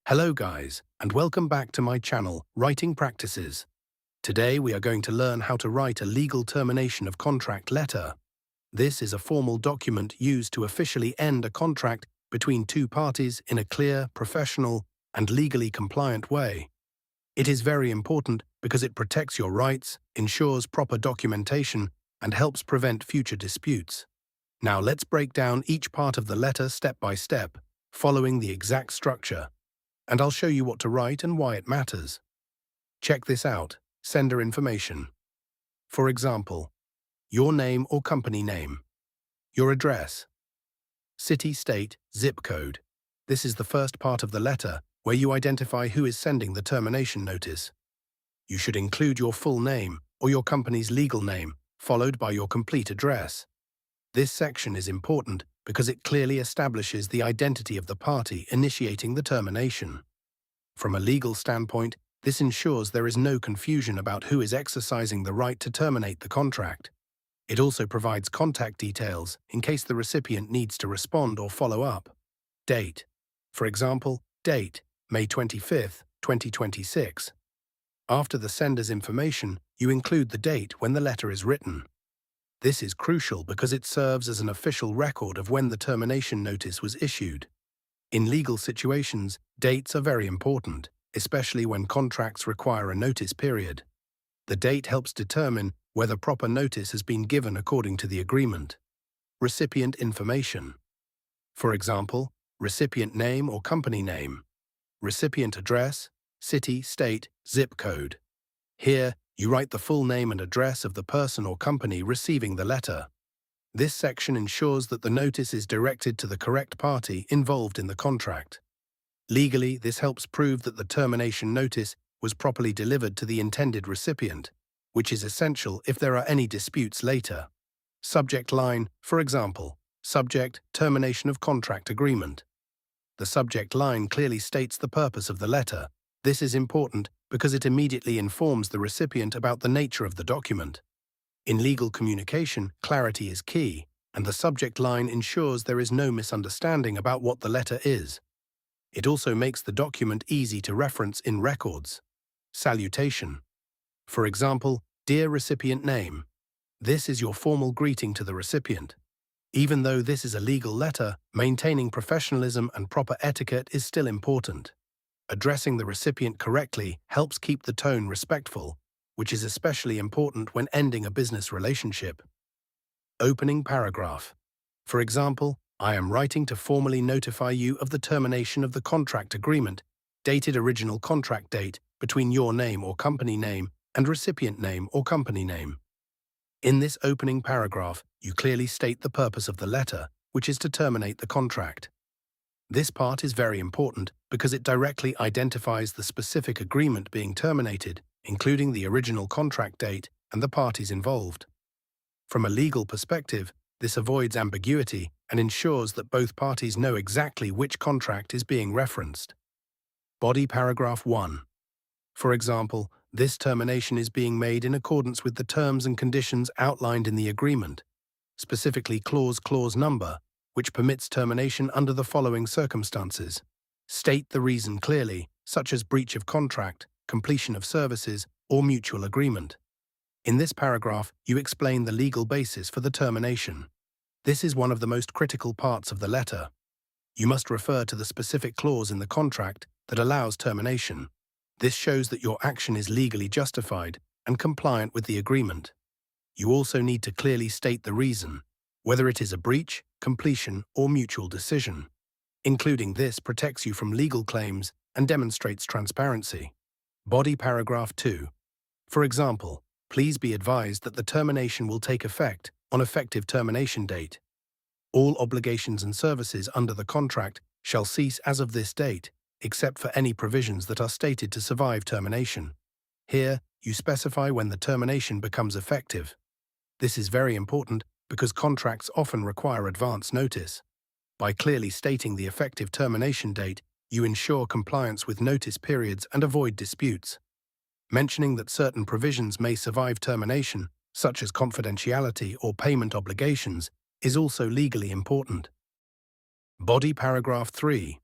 Hello guys, and welcome back to my channel, Writing Practices. Today we are going to learn how to write a legal termination of contract letter. This is a formal document used to officially end a contract between two parties in a clear, professional, and legally compliant way. It is very important because it protects your rights, ensures proper documentation, and helps prevent future disputes. Now let's break down each part of the letter step by step, following the exact structure. And I'll show you what to write and why it matters. Check this out, sender information. For example, your name or company name, your address, city, state, zip code. This is the first part of the letter where you identify who is sending the termination notice. You should include your full name or your company's legal name, followed by your complete address. This section is important because it clearly establishes the identity of the party initiating the termination. From a legal standpoint, this ensures there is no confusion about who is exercising the right to terminate the contract. It also provides contact details in case the recipient needs to respond or follow up. Date. For example, date, May 25, 2026. After the sender's information, you include the date when the letter is written. This is crucial because it serves as an official record of when the termination notice was issued. In legal situations, dates are very important, especially when contracts require a notice period. The date helps determine whether proper notice has been given according to the agreement. Recipient information. For example, recipient name or company name, recipient address, city, state, zip code. Here, you write the full name and address of the person or company receiving the letter. This section ensures that the notice is directed to the correct party involved in the contract. Legally, this helps prove that the termination notice was properly delivered to the intended recipient, which is essential if there are any disputes later. Subject line, for example, subject, termination of contract agreement. The subject line clearly states the purpose of the letter. This is important because it immediately informs the recipient about the nature of the document. In legal communication, clarity is key, and the subject line ensures there is no misunderstanding about what the letter is. It also makes the document easy to reference in records. Salutation. For example, dear recipient name. This is your formal greeting to the recipient. Even though this is a legal letter, maintaining professionalism and proper etiquette is still important. Addressing the recipient correctly helps keep the tone respectful, which is especially important when ending a business relationship. Opening paragraph. For example, I am writing to formally notify you of the termination of the contract agreement, dated original contract date between your name or company name and recipient name or company name. In this opening paragraph, you clearly state the purpose of the letter, which is to terminate the contract. This part is very important because it directly identifies the specific agreement being terminated, including the original contract date and the parties involved. From a legal perspective, this avoids ambiguity and ensures that both parties know exactly which contract is being referenced. Body paragraph 1. For example, this termination is being made in accordance with the terms and conditions outlined in the agreement, specifically clause number, which permits termination under the following circumstances. State the reason clearly, such as breach of contract, completion of services, or mutual agreement. In this paragraph, you explain the legal basis for the termination. This is one of the most critical parts of the letter. You must refer to the specific clause in the contract that allows termination. This shows that your action is legally justified and compliant with the agreement. You also need to clearly state the reason, whether it is a breach, completion, or mutual decision. Including this protects you from legal claims and demonstrates transparency. Body paragraph 2. For example, please be advised that the termination will take effect on effective termination date. All obligations and services under the contract shall cease as of this date, except for any provisions that are stated to survive termination. Here, you specify when the termination becomes effective. This is very important because contracts often require advance notice. By clearly stating the effective termination date, you ensure compliance with notice periods and avoid disputes. Mentioning that certain provisions may survive termination, such as confidentiality or payment obligations, is also legally important. Body paragraph 3.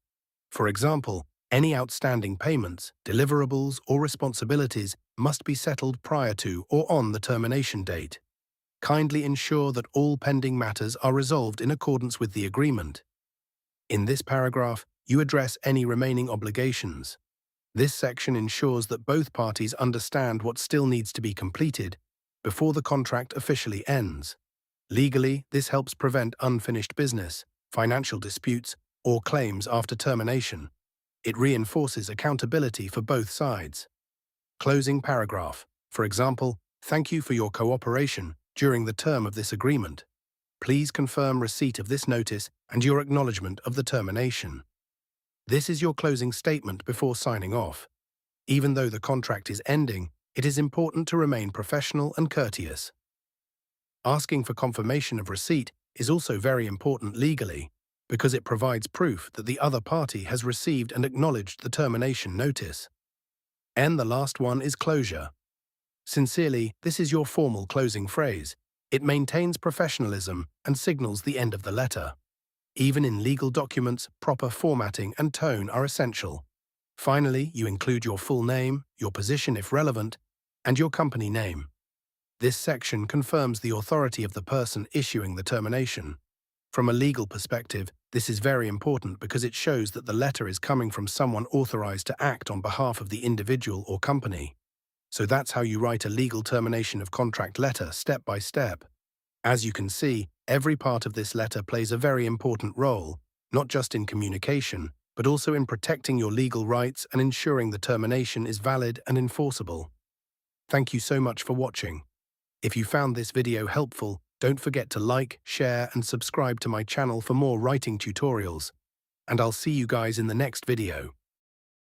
For example, Any outstanding payments, deliverables, or responsibilities must be settled prior to or on the termination date. Kindly ensure that all pending matters are resolved in accordance with the agreement. In this paragraph, you address any remaining obligations. This section ensures that both parties understand what still needs to be completed before the contract officially ends. Legally, this helps prevent unfinished business, financial disputes, or claims after termination. It reinforces accountability for both sides. Closing paragraph. For example, thank you for your cooperation during the term of this agreement. Please confirm receipt of this notice and your acknowledgement of the termination. This is your closing statement before signing off. Even though the contract is ending, it is important to remain professional and courteous. Asking for confirmation of receipt is also very important legally, because it provides proof that the other party has received and acknowledged the termination notice. And the last one is closure. Sincerely, this is your formal closing phrase. It maintains professionalism and signals the end of the letter. Even in legal documents, proper formatting and tone are essential. Finally, you include your full name, your position if relevant, and your company name. This section confirms the authority of the person issuing the termination. From a legal perspective, this is very important because it shows that the letter is coming from someone authorized to act on behalf of the individual or company. So that's how you write a legal termination of contract letter step by step. As you can see, every part of this letter plays a very important role, not just in communication, but also in protecting your legal rights and ensuring the termination is valid and enforceable. Thank you so much for watching. If you found this video helpful, don't forget to like, share, and subscribe to my channel for more writing tutorials. And I'll see you guys in the next video.